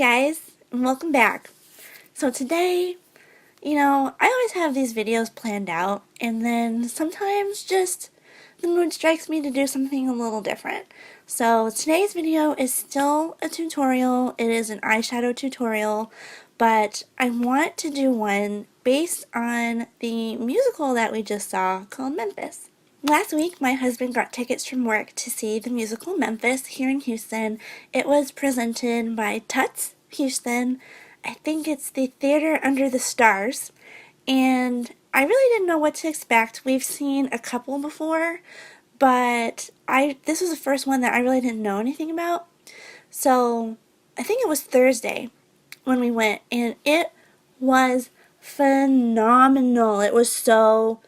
guys, and welcome back. So today, I always have these videos planned out, and then sometimes just the mood strikes me to do something a little different. So today's video is still a tutorial. It is an eyeshadow tutorial, but I want to do one based on the musical that we just saw called Memphis. Last week, my husband got tickets from work to see the musical Memphis here in Houston. It was presented by Tarte Houston. I think it's the Theater Under the Stars. And I really didn't know what to expect. We've seen a couple before, but this was the first one that I really didn't know anything about. So I think it was Thursday when we went, and it was phenomenal. It was so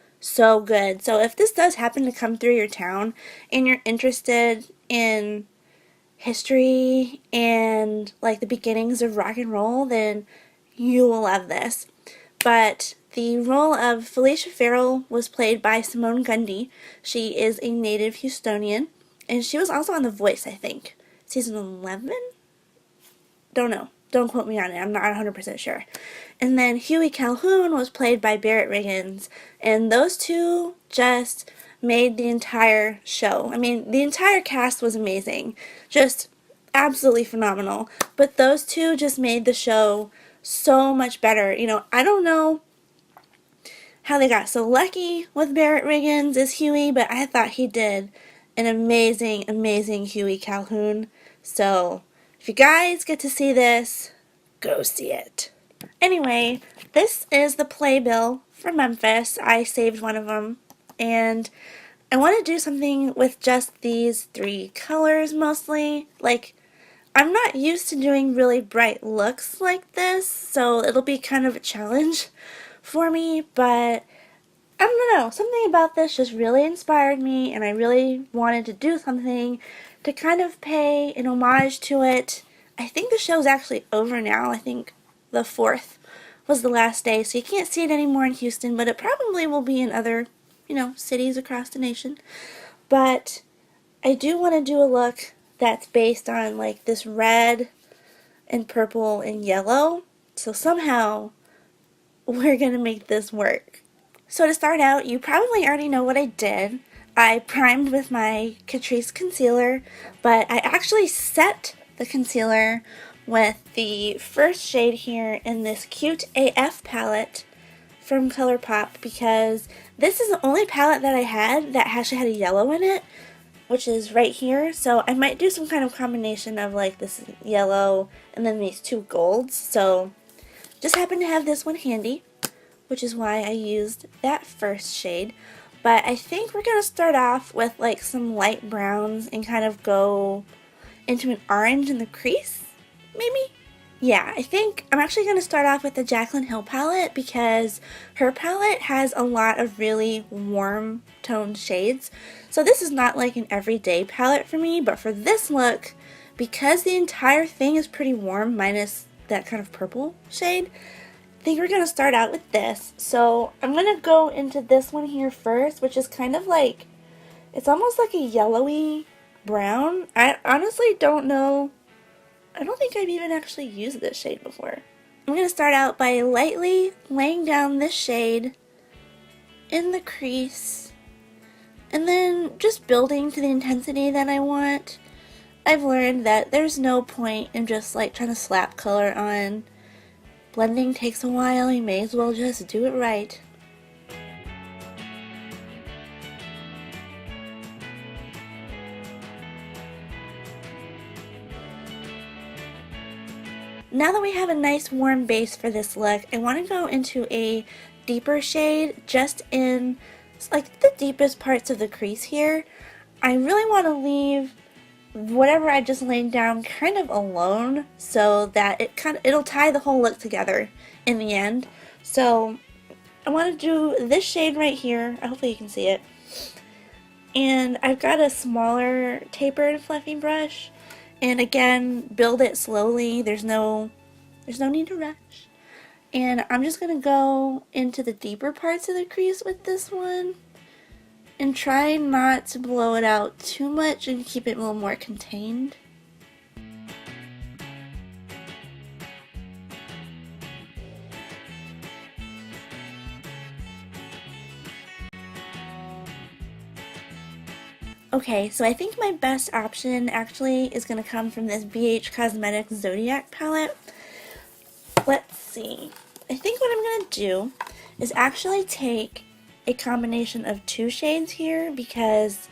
good. So if this does happen to come through your town and you're interested in history and like the beginnings of rock and roll, then you will love this. But the role of Felicia Farrell was played by Simone Gundy. She is a native Houstonian, and she was also on The Voice, I think. Season 11? Don't know. Don't quote me on it. I'm not 100% sure. And then Huey Calhoun was played by Barrett Riggins. And those two just made the entire show. I mean, the entire cast was amazing. Just absolutely phenomenal. But those two just made the show so much better. I don't know how they got so lucky with Barrett Riggins as Huey, but I thought he did an amazing Huey Calhoun. So if you guys get to see this, go see it. Anyway, this is the Playbill for Memphis. I saved one of them, and I want to do something with just these three colors mostly. Like, I'm not used to doing really bright looks like this, so it'll be kind of a challenge for me, but I don't know, something about this just really inspired me, and I really wanted to do something to kind of pay an homage to it. I think the show's actually over now. I think the 4th was the last day, so you can't see it anymore in Houston, but it probably will be in other, cities across the nation. But I do want to do a look that's based on like this red and purple and yellow, so somehow we're gonna make this work. So to start out, you probably already know what I did. I primed with my Catrice concealer, but I actually set the concealer with the first shade here in this Cute AF palette from ColourPop, because this is the only palette that I had that actually had a yellow in it, which is right here. So I might do some kind of combination of like this yellow and then these two golds. So just happened to have this one handy, which is why I used that first shade. But I think we're going to start off with like some light browns and kind of go into an orange in the crease, maybe? Yeah, I think I'm actually going to start off with the Jaclyn Hill palette, because her palette has a lot of really warm toned shades. So this is not like an everyday palette for me, but for this look, because the entire thing is pretty warm minus that kind of purple shade, I think we're going to start out with this. So I'm going to go into this one here first, which is kind of like, it's almost like a yellowy brown. I honestly don't know. I don't think I've even actually used this shade before. I'm going to start out by lightly laying down this shade in the crease, and then just building to the intensity that I want. I've learned that there's no point in just like trying to slap color on. Blending takes a while, you may as well just do it right. Now that we have a nice warm base for this look, I want to go into a deeper shade just in like the deepest parts of the crease here. I really want to leave whatever I just laid down kind of alone, so that it'll tie the whole look together in the end. So I want to do this shade right here. Hopefully you can see it. And I've got a smaller tapered fluffy brush, and again, build it slowly. There's no need to rush. And I'm just gonna go into the deeper parts of the crease with this one, and try not to blow it out too much and keep it a little more contained. Okay, so I think my best option actually is going to come from this BH Cosmetics Zodiac palette. Let's see. I think what I'm going to do is actually take a combination of two shades here because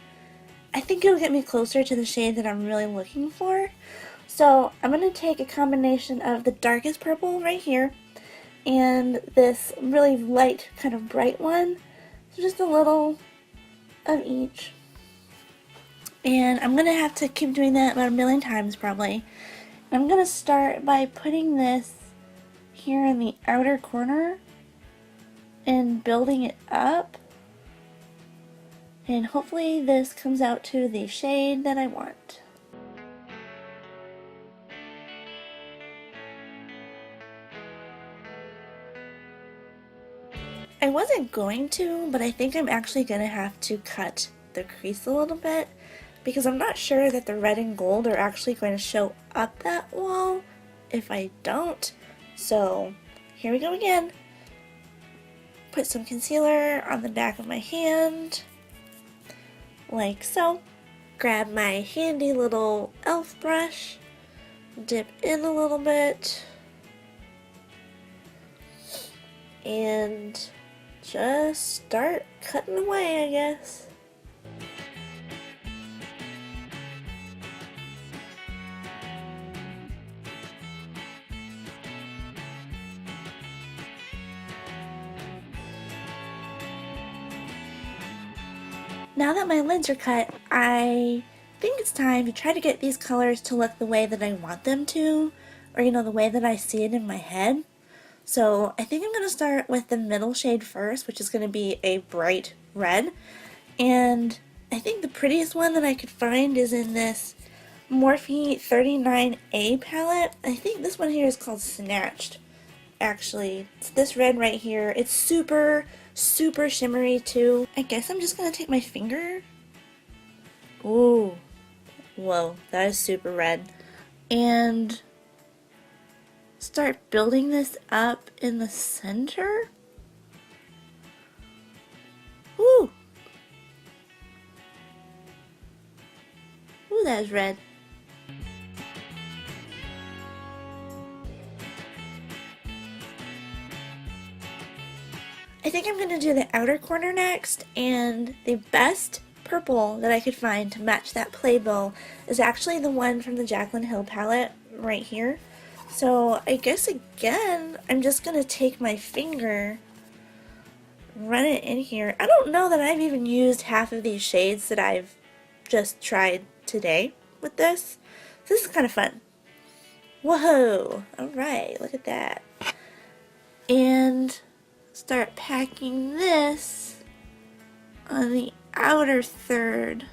I think it'll get me closer to the shade that I'm really looking for. So I'm going to take a combination of the darkest purple right here and this really light, kind of bright one. So just a little of each. And I'm going to have to keep doing that about a million times probably. I'm going to start by putting this here in the outer corner and building it up. And hopefully this comes out to the shade that I want. I wasn't going to, but I think I'm actually going to have to cut the crease a little bit because I'm not sure that the red and gold are actually going to show up that wall if I don't. So here we go again. Put some concealer on the back of my hand, like so. Grab my handy little e.l.f. brush, dip in a little bit, and just start cutting away, I guess. Now that my lids are cut, I think it's time to try to get these colors to look the way that I want them to, or the way that I see it in my head. So I think I'm going to start with the middle shade first, which is going to be a bright red. And I think the prettiest one that I could find is in this Morphe 39A palette. I think this one here is called Snatched. Actually, it's this red right here. It's super shimmery too. I guess I'm just going to take my finger. Ooh. Whoa, that is super red. And start building this up in the center. Ooh. Ooh, that is red. I think I'm going to do the outer corner next, and the best purple that I could find to match that Playbill is actually the one from the Jaclyn Hill palette right here. So I guess again, I'm just going to take my finger, run it in here. I don't know that I've even used half of these shades that I've just tried today with this. So this is kind of fun. Whoa! Alright, look at that. And start packing this on the outer third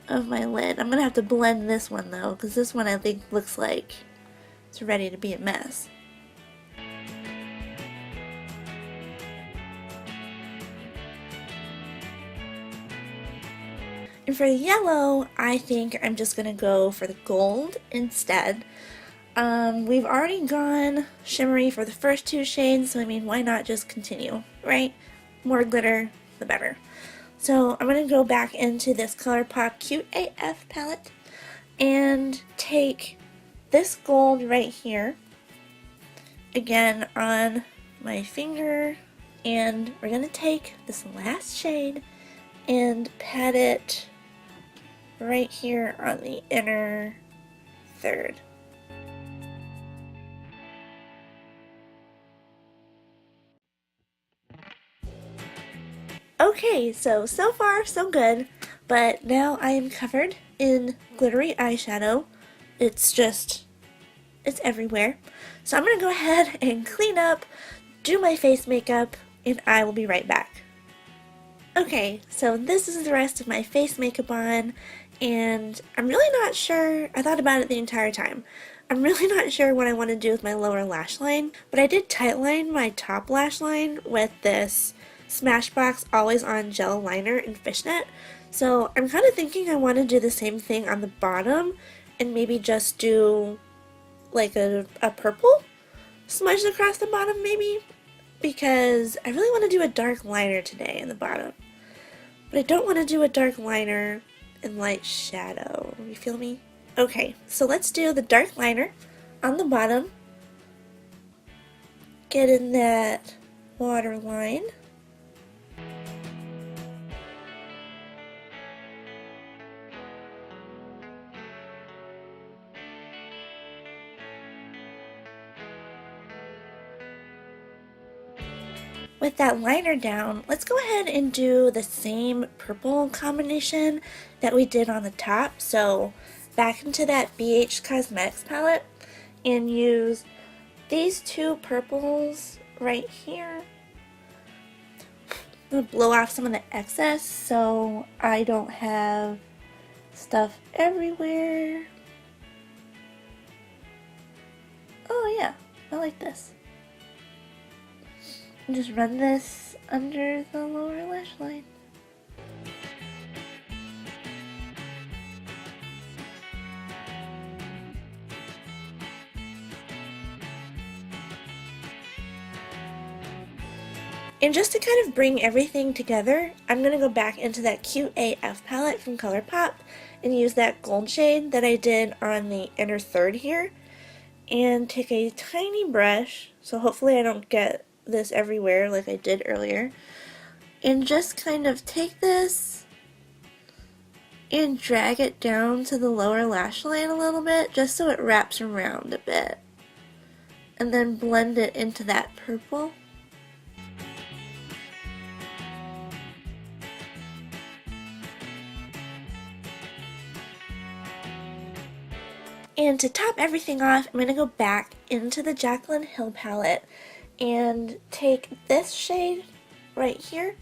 of my lid. I'm going to have to blend this one though, because this one I think looks like it's ready to be a mess. And for the yellow, I think I'm just going to go for the gold instead. We've already gone shimmery for the first two shades, so I mean, why not just continue, right? More glitter, the better. So I'm going to go back into this ColourPop Cute AF palette and take this gold right here, again on my finger, and we're going to take this last shade and pat it right here on the inner third. Okay, so far so good, but now I am covered in glittery eyeshadow. It's everywhere. So I'm going to go ahead and clean up, do my face makeup, and I will be right back. Okay, so this is the rest of my face makeup on, and I'm really not sure, I thought about it the entire time. I'm really not sure what I want to do with my lower lash line, but I did tightline my top lash line with this Smashbox Always On Gel Liner in Fishnet. So I'm kind of thinking I want to do the same thing on the bottom and maybe just do like a purple smudged across the bottom maybe, because I really want to do a dark liner today in the bottom. But I don't want to do a dark liner and light shadow. You feel me? Okay, so let's do the dark liner on the bottom. Get in that waterline. With that liner down, let's go ahead and do the same purple combination that we did on the top. So back into that BH Cosmetics palette and use these two purples right here. I'm going to blow off some of the excess so I don't have stuff everywhere. Oh yeah, I like this. And just run this under the lower lash line. And just to kind of bring everything together, I'm going to go back into that Cute AF palette from ColourPop and use that gold shade that I did on the inner third here. And take a tiny brush, so hopefully I don't get this everywhere like I did earlier. And just kind of take this and drag it down to the lower lash line a little bit, just so it wraps around a bit. And then blend it into that purple. And to top everything off, I'm going to go back into the Jaclyn Hill palette and take this shade right here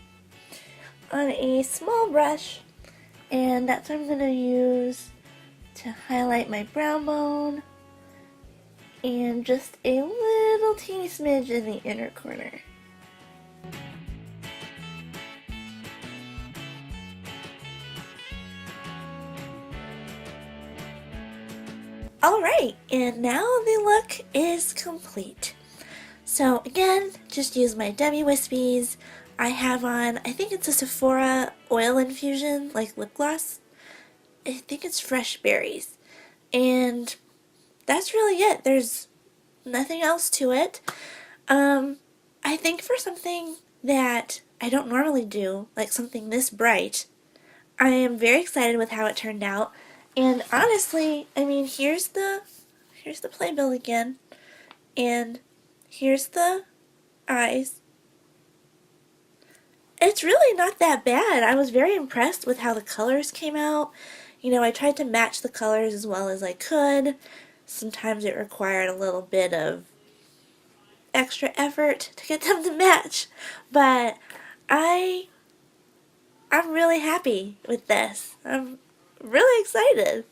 on a small brush, and that's what I'm going to use to highlight my brow bone and just a little teeny smidge in the inner corner. Alright, and now the look is complete. So again, just use my Demi Wispies. I have on, I think it's a Sephora oil infusion, like lip gloss. I think it's Fresh Berries. And that's really it. There's nothing else to it. I think for something that I don't normally do, like something this bright, I am very excited with how it turned out. And honestly, I mean, here's the Playbill again, and here's the eyes. It's really not that bad. I was very impressed with how the colors came out. You know, I tried to match the colors as well as I could. Sometimes it required a little bit of extra effort to get them to match, but I'm really happy with this. I'm really excited.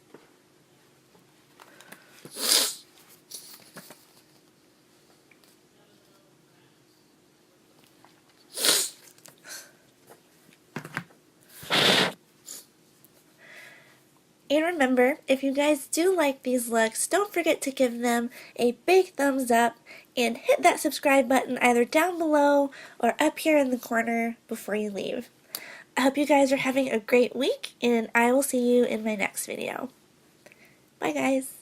And remember, if you guys do like these looks, don't forget to give them a big thumbs up and hit that subscribe button either down below or up here in the corner before you leave. I hope you guys are having a great week, and I will see you in my next video. Bye guys!